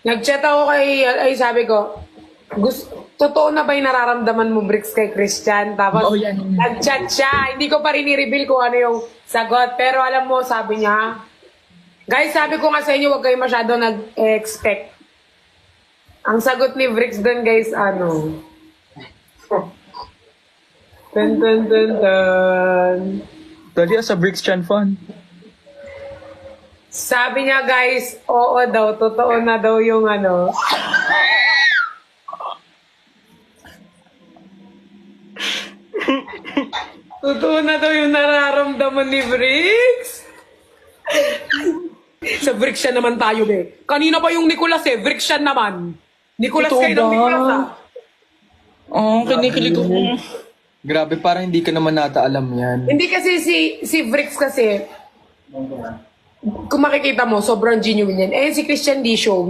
Nag-chat ako ay sabi ko, totoo na ba yung nararamdaman mo, Bricks, kay Christian? Tapos, Oo, yan. nag-chat siya. Hindi ko pa rin i-reveal kung ano yung sagot. Pero alam mo, sabi niya, guys, sabi ko nga sa inyo, huwag kayo masyado nag-expect. Ang sagot ni Bricks dun, guys, ano? Dun, dun, dun, dun. Dali sa Bricks Chan fan. Sabi niya, guys, oo daw, totoo na daw yung ano. Totoo na daw yung nararamdaman ni Bricks. Sa Bricks siya naman tayo, be. Kanina pa yung Nicolas, eh. Bricks siya naman. Nicolas Totoo kayo ng ba? Nicolas, ah. Oo, kinikilig ko. Grabe, parang hindi ka naman nata alam yan. Hindi kasi si Bricks kasi, kung makikita mo, sobrang genuine yan. Eh, si Christian di show.